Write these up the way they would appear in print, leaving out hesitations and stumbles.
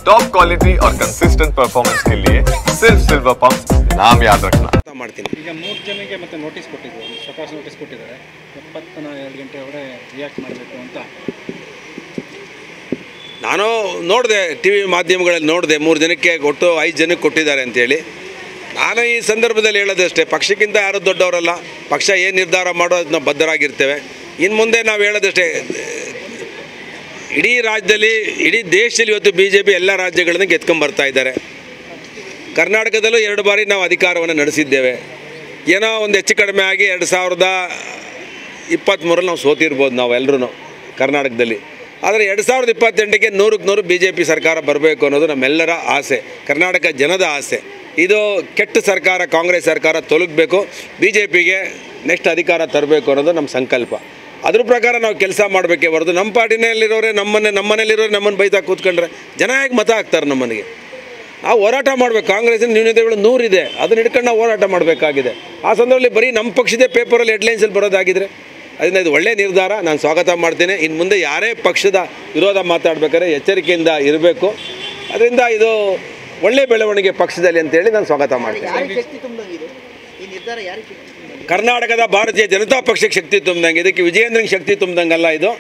Top quality और consistent performance के लिए सिर्फ सिल्वर पंप नाम याद रखना। ಈಗ 3 ಜನಕ್ಕೆ ಮತ್ತೆ ನೋಟಿಸ್ ಕೊಟ್ಟಿದ್ದಾರೆ, ಶೋಕಾಸ್ ನೋಟಿಸ್ ಕೊಟ್ಟಿದ್ದಾರೆ. 72 ಗಂಟೆ ಒಳಗೆ ರಿಯಾಕ್ಟ್ ಮಾಡಬೇಕು ಅಂತ ನಾನು ನೋಡಿದೆ, ಟಿ ವಿ ಮಾಧ್ಯಮಗಳಲ್ಲಿ ನೋಡಿದೆ. 3 ಜನಕ್ಕೆ ಒಟ್ಟು 5 ಜನಕ್ಕೆ ಕೊಟ್ಟಿದ್ದಾರೆ ಅಂತೇಳಿ. ನಾನು ಈ ಸಂದರ್ಭದಲ್ಲಿ ಹೇಳೋದಷ್ಟೇ, ಪಕ್ಷಕ್ಕಿಂತ ಯಾರು ದೊಡ್ಡವರಲ್ಲ. ಪಕ್ಷ ಏನು ನಿರ್ಧಾರ ಮಾಡೋದು ನಾವು ಬದ್ಧರಾಗಿರ್ತೇವೆ. ಇನ್ನು ಮುಂದೆ ನಾವು ಹೇಳೋದಷ್ಟೇ, ಇಡೀ ರಾಜ್ಯದಲ್ಲಿ, ಇಡೀ ದೇಶದಲ್ಲಿ ಇವತ್ತು BJP ಎಲ್ಲ ರಾಜ್ಯಗಳನ್ನು ಗೆದ್ಕೊಂಬರ್ತಾ ಇದ್ದಾರೆ. ಕರ್ನಾಟಕದಲ್ಲೂ 2 ಬಾರಿ ನಾವು ಅಧಿಕಾರವನ್ನು ನಡೆಸಿದ್ದೇವೆ. ಏನೋ ಒಂದು ಹೆಚ್ಚು ಕಡಿಮೆ ಆಗಿ 2023 ನಾವು ಸೋತಿರ್ಬೋದು ನಾವು ಎಲ್ಲರೂ ಕರ್ನಾಟಕದಲ್ಲಿ. ಆದರೆ 2028ಕ್ಕೆ 100ಕ್ಕೆ 100 BJP ಸರ್ಕಾರ ಬರಬೇಕು ಅನ್ನೋದು ನಮ್ಮೆಲ್ಲರ ಆಸೆ, ಕರ್ನಾಟಕ ಜನದ ಆಸೆ. ಇದು ಕೆಟ್ಟ ಸರ್ಕಾರ, ಕಾಂಗ್ರೆಸ್ ಸರ್ಕಾರ ತೊಲಗಬೇಕು, BJPಗೆ ನೆಕ್ಸ್ಟ್ ಅಧಿಕಾರ ತರಬೇಕು ಅನ್ನೋದು ನಮ್ಮ ಸಂಕಲ್ಪ. ಅದ್ರ ಪ್ರಕಾರ ನಾವು ಕೆಲಸ ಮಾಡಬೇಕೇ ಹೊರತು ನಮ್ಮ ಪಾರ್ಟಿನಲ್ಲಿರೋರೆ ನಮ್ಮನೇಲಿರೋರೆ ನಮ್ಮನ್ನು ಬೈತಾ ಕೂತ್ಕೊಂಡ್ರೆ ಜನ ಹೇಗೆ ಮತ ಹಾಕ್ತಾರೆ ನಮ್ಮನಿಗೆ? ನಾವು ಹೋರಾಟ ಮಾಡಬೇಕು. ಕಾಂಗ್ರೆಸ್ಸಿನ ನ್ಯೂನತೆಗಳು 100 ಇದೆ, ಅದನ್ನ ಹಿಡ್ಕೊಂಡು ನಾವು ಹೋರಾಟ ಮಾಡಬೇಕಾಗಿದೆ. ಆ ಸಂದರ್ಭದಲ್ಲಿ ಬರೀ ನಮ್ಮ ಪಕ್ಷದ ಪೇಪರಲ್ಲಿ ಹೆಡ್ಲೈನ್ಸಲ್ಲಿ ಬರೋದಾಗಿದ್ದರೆ ಅದರಿಂದ ಇದು ಒಳ್ಳೆಯ ನಿರ್ಧಾರ, ನಾನು ಸ್ವಾಗತ ಮಾಡ್ತೇನೆ. ಇನ್ನು ಮುಂದೆ ಯಾರೇ ಪಕ್ಷದ ವಿರೋಧ ಮಾತಾಡಬೇಕಾದ್ರೆ ಎಚ್ಚರಿಕೆಯಿಂದ ಇರಬೇಕು. ಅದರಿಂದ ಇದು ಒಳ್ಳೆಯ ಬೆಳವಣಿಗೆ ಪಕ್ಷದಲ್ಲಿ ಅಂತೇಳಿ ನಾನು ಸ್ವಾಗತ ಮಾಡ್ತೇನೆ. ಕರ್ನಾಟಕದ ಭಾರತೀಯ ಜನತಾ ಪಕ್ಷಕ್ಕೆ ಶಕ್ತಿ ತುಂಬಿದಂಗೆ, ಇದಕ್ಕೆ ವಿಜಯೇಂದ್ರನಿಗೆ ಶಕ್ತಿ ತುಂಬಿದಂಗಲ್ಲ ಇದು,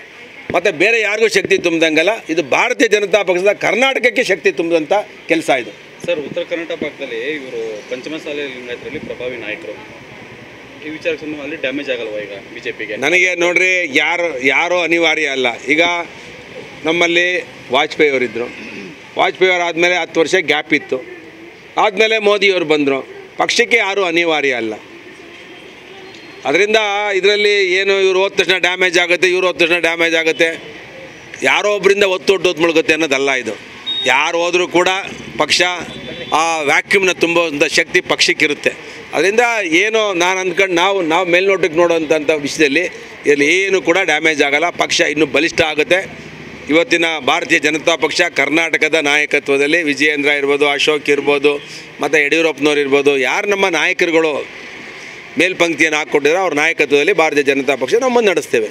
ಮತ್ತು ಬೇರೆ ಯಾರಿಗೂ ಶಕ್ತಿ ತುಂಬಿದಂಗಲ್ಲ. ಇದು ಭಾರತೀಯ ಜನತಾ ಪಕ್ಷದ ಕರ್ನಾಟಕಕ್ಕೆ ಶಕ್ತಿ ತುಂಬಿದಂಥ ಕೆಲಸ ಇದು. ಸರ್, ಉತ್ತರ ಕರ್ನಾಟಕ ಭಾಗದಲ್ಲಿ ಇವರು ಪಂಚಮಸಾಲಿ ಲಿಂಗಾಯತರಲ್ಲಿ ಪ್ರಭಾವಿ ನಾಯಕರು. ಈ ವಿಚಾರಕ್ಕೆ ಸಂಬಂಧ ಅಲ್ಲಿ ಡ್ಯಾಮೇಜ್ ಆಗಲ್ವಾ ಈಗ BJPಗೆ? ನನಗೆ ನೋಡ್ರಿ, ಯಾರೋ ಅನಿವಾರ್ಯ ಅಲ್ಲ. ಈಗ ನಮ್ಮಲ್ಲಿ ವಾಜಪೇಯಿ ಅವರಿದ್ದರು, ವಾಜಪೇಯಿ ಅವರು ಆದಮೇಲೆ 10 ವರ್ಷ ಗ್ಯಾಪ್ ಇತ್ತು. ಆದಮೇಲೆ ಮೋದಿಯವರು ಬಂದರು. ಪಕ್ಷಕ್ಕೆ ಯಾರೂ ಅನಿವಾರ್ಯ ಅಲ್ಲ. ಅದರಿಂದ ಇದರಲ್ಲಿ ಏನು ಇವ್ರು ಹೋದ ತಕ್ಷಣ ಡ್ಯಾಮೇಜ್ ಆಗುತ್ತೆ, ಇವ್ರು ಹೋದ ತಕ್ಷಣ ಡ್ಯಾಮೇಜ್ ಆಗುತ್ತೆ, ಯಾರೋ ಒಬ್ಬರಿಂದ ಒತ್ತು ಮುಳುಗುತ್ತೆ ಅನ್ನೋದಲ್ಲ ಇದು. ಯಾರು ಹೋದರೂ ಕೂಡ ಪಕ್ಷ ಆ ವ್ಯಾಕ್ಯೂಮ್ನ ತುಂಬುವಂಥ ಶಕ್ತಿ ಪಕ್ಷಕ್ಕಿರುತ್ತೆ. ಅದರಿಂದ ಏನು ನಾನು ಅಂದ್ಕೊಂಡು ನಾವು ಮೇಲ್ನೋಟಕ್ಕೆ ನೋಡೋಂಥ ವಿಷಯದಲ್ಲಿ ಇಲ್ಲಿ ಏನು ಕೂಡ ಡ್ಯಾಮೇಜ್ ಆಗೋಲ್ಲ. ಪಕ್ಷ ಇನ್ನೂ ಬಲಿಷ್ಠ ಆಗುತ್ತೆ. ಇವತ್ತಿನ ಭಾರತೀಯ ಜನತಾ ಪಕ್ಷ ಕರ್ನಾಟಕದ ನಾಯಕತ್ವದಲ್ಲಿ ವಿಜಯೇಂದ್ರ ಇರ್ಬೋದು, ಅಶೋಕ್ ಇರ್ಬೋದು, ಮತ್ತು ಯಡಿಯೂರಪ್ಪನವ್ರು ಇರ್ಬೋದು, ಯಾರು ನಮ್ಮ ನಾಯಕರುಗಳು ಮೇಲ್ಪಂಕ್ತಿಯನ್ನು ಹಾಕ್ಕೊಟ್ಟಿದ್ದಾರೆ ಅವ್ರ ನಾಯಕತ್ವದಲ್ಲಿ ಭಾರತೀಯ ಜನತಾ ಪಕ್ಷ ನಾವು ಮುನ್ನಡೆಸ್ತೇವೆ.